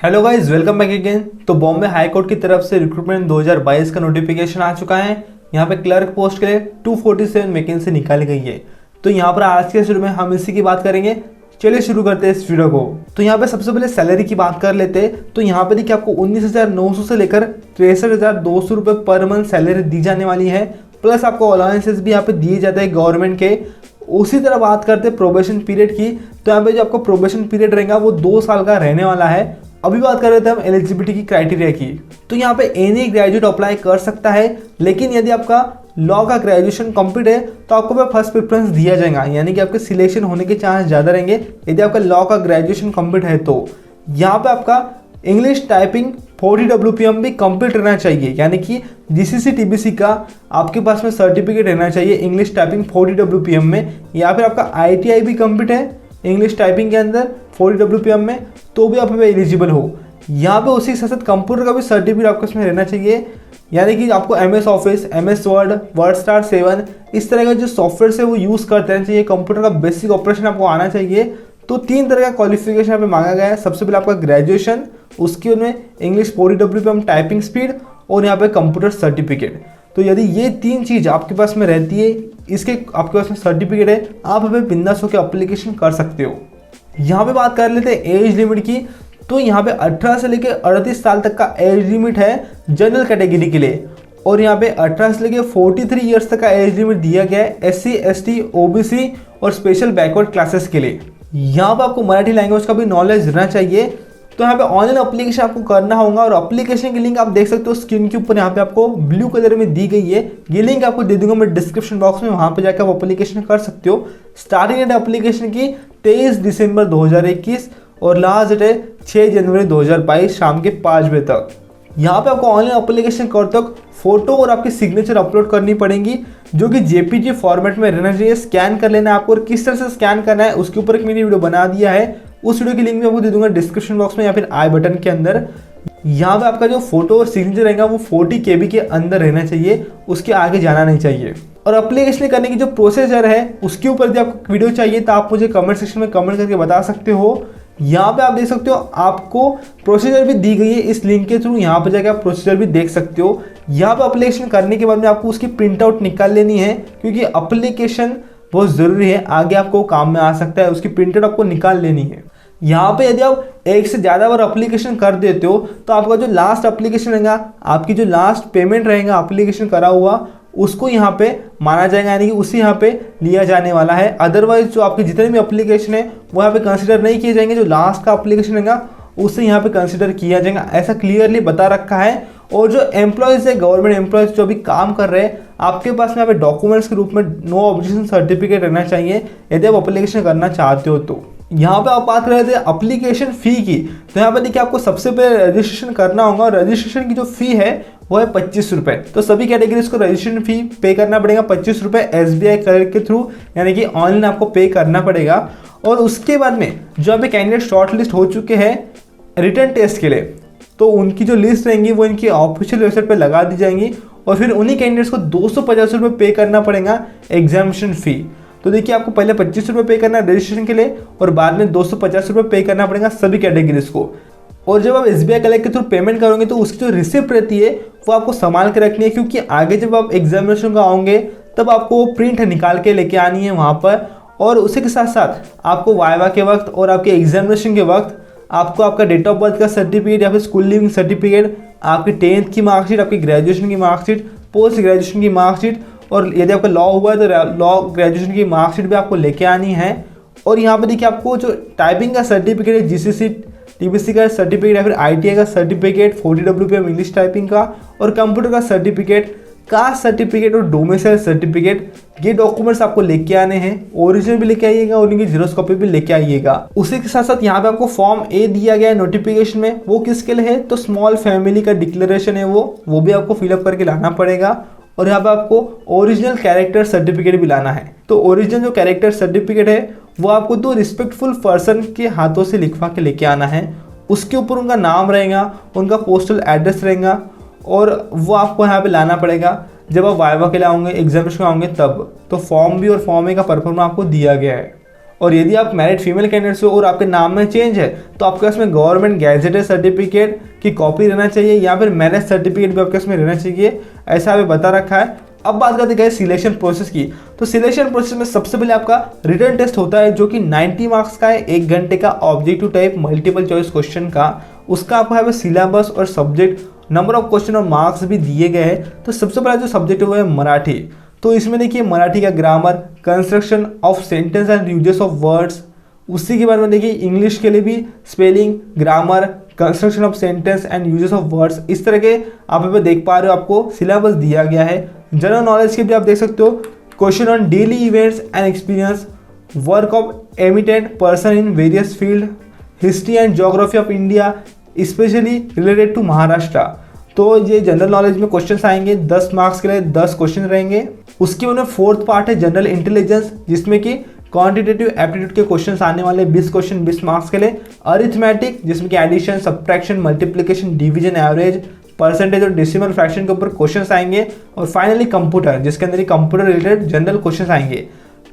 Hello guys, welcome back again. तो Bombay high court की तरफ से रिक्रूटमेंट 2022 का नोटिफिकेशन आ चुका है। यहाँ पे क्लर्क पोस्ट के लिए 247 वैकेंसी निकाली गई है। तो यहाँ पर आज के वीडियो में हम इसी की बात करेंगे। चलिए शुरू करते हैं इस वीडियो को। तो यहाँ पे सबसे पहले सैलरी की बात कर लेते हैं। तो यहाँ पे देखिए आपको 19,900 से लेकर 63,200 रुपये पर मंथ सैलरी दी जाने वाली है। प्लस आपको अलाउंसेस भी यहाँ पे दिए जाते हैं गवर्नमेंट के। उसी तरह बात करते हैं प्रोबेशन पीरियड की। तो यहाँ पे जो आपको प्रोबेशन पीरियड रहेगा वो 2 साल का रहने वाला है। अभी बात कर रहे थे हम एलिजिबिलिटी की क्राइटेरिया की। तो यहाँ पे एनी ग्रेजुएट अप्लाई कर सकता है, लेकिन यदि आपका लॉ का ग्रेजुएशन कंप्लीट है तो आपको फर्स्ट प्रेफरेंस दिया जाएगा, यानी कि आपके सिलेक्शन होने के चांस ज़्यादा रहेंगे यदि आपका लॉ का ग्रेजुएशन कंप्लीट है। तो यहाँ पे आपका इंग्लिश टाइपिंग 40 WPM भी कंप्लीट रहना चाहिए, यानी कि GCC TBC का आपके पास में सर्टिफिकेट रहना चाहिए इंग्लिश टाइपिंग 40 WPM में, या फिर आपका ITI भी कंप्लीट है इंग्लिश टाइपिंग के अंदर 40 WPM में, तो भी आप एलिजिबल हो। यहाँ पे उसी के साथ कंप्यूटर का भी सर्टिफिकेट आपको इसमें रहना चाहिए, यानी कि आपको MS ऑफिस, MS वर्ड, वर्डस्टार 7 इस तरह का जो सॉफ्टवेयर है वो यूज़ करते रहना चाहिए। कंप्यूटर का बेसिक ऑपरेशन आपको आना चाहिए। तो 3 तरह का क्वालिफिकेशन यहाँ पे मांगा गया है। सबसे पहले आपका ग्रेजुएशन, उसके में इंग्लिश 40 WPM टाइपिंग स्पीड और यहाँ पे कंप्यूटर सर्टिफिकेट। तो यदि ये 3 चीज़ आपके पास में रहती है, इसके आपके पास में सर्टिफिकेट है, आप हमें बिंदास होकर अप्लीकेशन कर सकते हो। यहाँ पे बात कर लेते हैं एज लिमिट की। तो यहाँ पे 18 से लेकर 38 साल तक का एज लिमिट है जनरल कैटेगरी के लिए, और यहाँ पे 18 से लेकर 43 ईयर्स तक का एज लिमिट दिया गया है SC ST OBC और स्पेशल बैकवर्ड क्लासेस के लिए। यहाँ पे आपको मराठी लैंग्वेज का भी नॉलेज रहना चाहिए। तो यहाँ पे ऑनलाइन अप्लीकेशन आपको करना होगा, और अप्लीकेशन की लिंक आप देख सकते हो स्क्रीन के ऊपर यहाँ पे आपको ब्लू कलर में दी गई है। ये लिंक आपको दे दूंगा मैं डिस्क्रिप्शन बॉक्स में, वहाँ पे जाकर आप अप्लीकेशन कर सकते हो। स्टार्टिंग डेट एप्लीकेशन की 23 दिसंबर 2021 और लास्ट डेट है 6 जनवरी 2022 शाम के 5 बजे तक। यहाँ पे आपको ऑनलाइन अप्लीकेशन करते वक्त फोटो और आपकी सिग्नेचर अपलोड करनी पड़ेगी, जो कि JPG फॉर्मेट में रहना चाहिए। स्कैन कर लेना है आपको, और किस तरह से स्कैन करना है उसके ऊपर एक मैंने वीडियो बना दिया है। उस वीडियो की लिंक भी आपको दे दूंगा डिस्क्रिप्शन बॉक्स में या फिर आई बटन के अंदर। यहाँ पे आपका जो फोटो और सिग्नेचर रहेगा वो 40 KB के अंदर रहना चाहिए, उसके आगे जाना नहीं चाहिए। और अप्लीकेशन करने की जो प्रोसीजर है उसके ऊपर यदि आपको वीडियो चाहिए तो आप मुझे कमेंट सेक्शन में कमेंट करके बता सकते हो। यहाँ पे आप देख सकते हो आपको प्रोसीजर भी दी गई है इस लिंक के थ्रू, यहाँ पे जाकर आप प्रोसीजर भी देख सकते हो। यहाँ पे अप्लीकेशन करने के बाद में आपको उसकी प्रिंट आउट निकाल लेनी है, क्योंकि अप्लीकेशन बहुत ज़रूरी है, आगे आपको काम में आ सकता है। उसकी प्रिंट आउट आपको निकाल लेनी है। यहाँ पे यदि आप एक से ज़्यादा बार अप्लीकेशन कर देते हो तो आपका जो लास्ट अप्लीकेशन रहेगा, आपकी जो लास्ट पेमेंट रहेगा अप्लीकेशन करा हुआ, उसको यहाँ पे माना जाएगा, यानी कि उसी यहाँ पे लिया जाने वाला है। अदरवाइज जो आपके जितने भी अप्लीकेशन है वो यहाँ पे कंसिडर नहीं किए जाएंगे। जो लास्ट का अप्लीकेशन रहेगा उसे यहाँ पे कंसिडर किया जाएगा, ऐसा क्लियरली बता रखा है। और जो एम्प्लॉयज़ है, गवर्नमेंट एम्प्लॉयज़ जो अभी काम कर रहे हैं, आपके पास में यहाँ पे डॉक्यूमेंट्स के रूप में नो ऑब्जेक्शन सर्टिफिकेट रहना चाहिए यदि आप अप्लीकेशन करना चाहते हो। तो यहाँ पे आप बात कर रहे थे एप्लीकेशन फ़ी की। तो यहाँ पे देखिए आपको सबसे पहले रजिस्ट्रेशन करना होगा, और रजिस्ट्रेशन की जो फ़ी है वो है 25 रुपये। तो सभी कैटेगरीज को रजिस्ट्रेशन फ़ी पे करना पड़ेगा 25 रुपये SBI क्लर्क के थ्रू, यानी कि ऑनलाइन आपको पे करना पड़ेगा। और उसके बाद में जो यहाँ पे कैंडिडेट शॉर्ट लिस्ट हो चुके हैं रिटर्न टेस्ट के लिए, तो उनकी जो लिस्ट रहेंगी वो इनकी ऑफिशियल वेबसाइट पर लगा दी जाएंगी, और फिर उन्हीं कैंडिडेट्स को 250 रुपये पे करना पड़ेगा एग्जामिनेशन फ़ी। तो देखिए आपको पहले 25 रुपये पे करना है रजिस्ट्रेशन के लिए, और बाद में 250 रुपये पे करना पड़ेगा सभी कैटेगरीज को। और जब आप SBI क्लर्क के थ्रू पेमेंट करोगे तो उसकी जो रिसिप्ट रहती है वो आपको संभाल के रखनी है, क्योंकि आगे जब आप एग्जामिनेशन का आओगे तब आपको वो प्रिंट निकाल के लेके आनी है वहाँ पर। और उसी के साथ साथ आपको वाइवा के वक्त और आपके एग्जामिनेशन के वक्त आपको आपका डेट ऑफ बर्थ का सर्टिफिकेट या फिर स्कूल लिविंग सर्टिफिकेट, आपकी 10th की मार्कशीट, आपकी ग्रेजुएशन की मार्कशीट, पोस्ट ग्रेजुएशन की मार्कशीट, और यदि आपका लॉ हुआ है तो लॉ ग्रेजुएशन की मार्कशीट भी आपको लेके आनी है। और यहाँ पे देखिए आपको जो टाइपिंग का सर्टिफिकेट है GCC TBC का सर्टिफिकेट या फिर ITI का सर्टिफिकेट 40 WPM इंग्लिश टाइपिंग का, और कंप्यूटर का सर्टिफिकेट, कास्ट सर्टिफिकेट और डोमिसाइल सर्टिफिकेट, ये डॉक्यूमेंट्स आपको लेके आने हैं। ओरिजिनल भी लेके आइएगा और इनकी जीरोस कॉपी भी लेके आइएगा। उसी के साथ साथ यहाँ पे आपको फॉर्म A दिया गया है नोटिफिकेशन में, वो किसके लिए है तो स्मॉल फैमिली का डिक्लेरेशन है वो भी आपको फिलअप करके लाना पड़ेगा। और यहाँ पे आपको ओरिजिनल कैरेक्टर सर्टिफिकेट भी लाना है। तो ओरिजिनल जो कैरेक्टर सर्टिफिकेट है वो आपको 2 रिस्पेक्टफुल पर्सन के हाथों से लिखवा के लेके आना है। उसके ऊपर उनका नाम रहेगा, उनका पोस्टल एड्रेस रहेगा, और वो आपको यहाँ पे लाना पड़ेगा जब आप वाइवा के लिए आओगे, एग्जामिनेशन में आओगे तब। तो फॉर्म B और फॉर्म A का परफॉर्म आपको दिया गया है। और यदि आप मैरिड फीमेल कैंडिडेट्स हो और आपके नाम में चेंज है तो आपके पास में गवर्नमेंट गैजेटेड सर्टिफिकेट की कॉपी रहना चाहिए या फिर मैरिज सर्टिफिकेट भी आपके पास में रहना चाहिए, ऐसा हमें बता रखा है। अब बात करते हैं सिलेक्शन प्रोसेस की। तो सिलेक्शन प्रोसेस में सबसे पहले आपका रिटन टेस्ट होता है जो कि 90 मार्क्स का है, 1 घंटे का objective type multiple choice question का। उसका आपको यहाँ पे सिलेबस और सब्जेक्ट, नंबर ऑफ क्वेश्चन और मार्क्स भी दिए गए हैं। तो सबसे पहला जो सब्जेक्ट है वो है मराठी। तो इसमें देखिए मराठी का grammar, construction of sentence and uses of words. उसी के बाद में देखिए इंग्लिश के लिए भी spelling, grammar, construction of sentence and uses of words, इस तरह के आप यहाँ पे देख पा रहे हो, आपको सिलेबस दिया गया है। जनरल नॉलेज के भी आप देख सकते हो, question on daily events and experience, work of eminent person in various field, history and geography of India specially related to Maharashtra. तो ये जनरल नॉलेज में क्वेश्चंस आएंगे, 10 मार्क्स के लिए 10 क्वेश्चन रहेंगे। उसके बाद में फोर्थ पार्ट है जनरल इंटेलिजेंस, जिसमें कि क्वांटिटेटिव एप्टीट्यूड के क्वेश्चंस आने वाले 20 क्वेश्चन 20 मार्क्स के लिए। अरिथमेटिक, जिसमें कि addition, subtraction, multiplication, division, average, percentage और डेसिमल फ्रैक्शन के ऊपर क्वेश्चंस आएंगे। और फाइनली कंप्यूटर, जिसके अंदर कंप्यूटर रिलेटेड जनरल क्वेश्चंस आएंगे।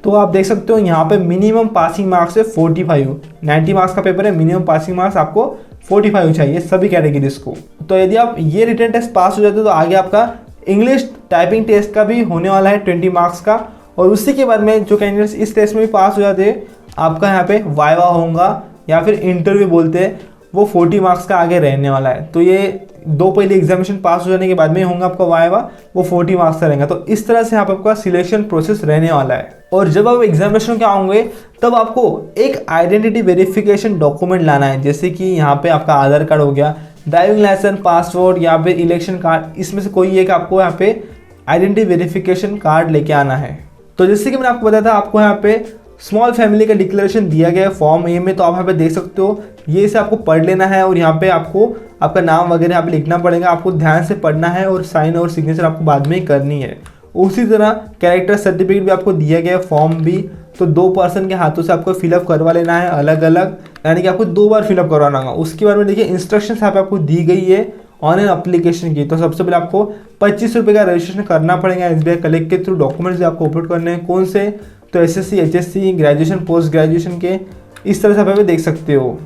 तो आप देख सकते हो यहाँ पे मिनिमम पासिंग मार्क्स है 45, 90 मार्क्स का पेपर है, मिनिमम पासिंग मार्क्स आपको 45 चाहिए सभी कैटेगरीज को। तो यदि आप ये रिटन टेस्ट पास हो जाते हो तो आगे आपका इंग्लिश टाइपिंग टेस्ट का भी होने वाला है 20 मार्क्स का। और उसी के बाद में जो कैंडिडेट्स इस टेस्ट में भी पास हो जाते हैं, आपका यहाँ पे वाइवा होगा या फिर इंटरव्यू बोलते हैं, वो 40 मार्क्स का आगे रहने वाला है। तो ये 2 पहले एग्जामिनेशन पास हो जाने के बाद में होगा आपका वाइवा, वो 40 मार्क्स का रहेगा। तो इस तरह से यहाँ पे आपका सिलेक्शन प्रोसेस रहने वाला है। और जब आप एग्जामिनेशन के आओगे तब आपको एक आइडेंटिटी वेरिफिकेशन डॉक्यूमेंट लाना है, जैसे कि यहाँ पे आपका आधार कार्ड हो गया, ड्राइविंग लाइसेंस, पासपोर्ट या फिर इलेक्शन कार्ड, इसमें से कोई एक आपको यहाँ पे आइडेंटिटी वेरिफिकेशन कार्ड लेके आना है। तो जैसे कि मैंने आपको बताया था, आपको यहाँ पे स्मॉल फैमिली का डिक्लेरेशन दिया गया है फॉर्म ए में। तो आप यहाँ पे देख सकते हो, ये इसे आपको पढ़ लेना है और यहाँ पे आपको आपका नाम वगैरह यहाँ पे लिखना पड़ेगा। आपको ध्यान से पढ़ना है और साइन और सिग्नेचर आपको बाद में ही करनी है। उसी तरह कैरेक्टर सर्टिफिकेट भी आपको दिया गया है फॉर्म भी। तो 2 पर्सन के हाथों से आपको फिलअप करवा लेना है अलग अलग, यानी कि आपको 2 बार फिलअप करवाना होगा। उसके बाद में देखिए इंस्ट्रक्शंस यहाँ पे आपको दी गई है ऑन एन एप्लीकेशन की। तो सबसे पहले आपको 25 रुपये का रजिस्ट्रेशन करना पड़ेगा SBI कलेक्ट के थ्रू। डॉक्यूमेंट्स भी आपको अपलोड करने हैं, कौन से, तो SSC, HSC, graduation, post graduation के, इस तरह से आप देख सकते हो।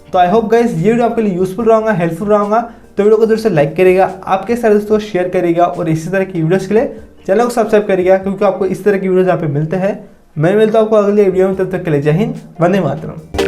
तो आई होप गाइस ये वीडियो आपके लिए यूजफुल रहूँगा, हेल्पफुल रहूँगा। तो वीडियो को जरूर से लाइक करेगा, आपके सारे दोस्तों को शेयर करेगा और इसी तरह की वीडियोस के लिए चैनल को सब्सक्राइब करेगा, क्योंकि आपको इस तरह की वीडियोस यहाँ पे मिलते हैं। मैं मिलता हूँ आपको अगले वीडियो में, तब तक के लिए जय हिंद, वंदे मातरम।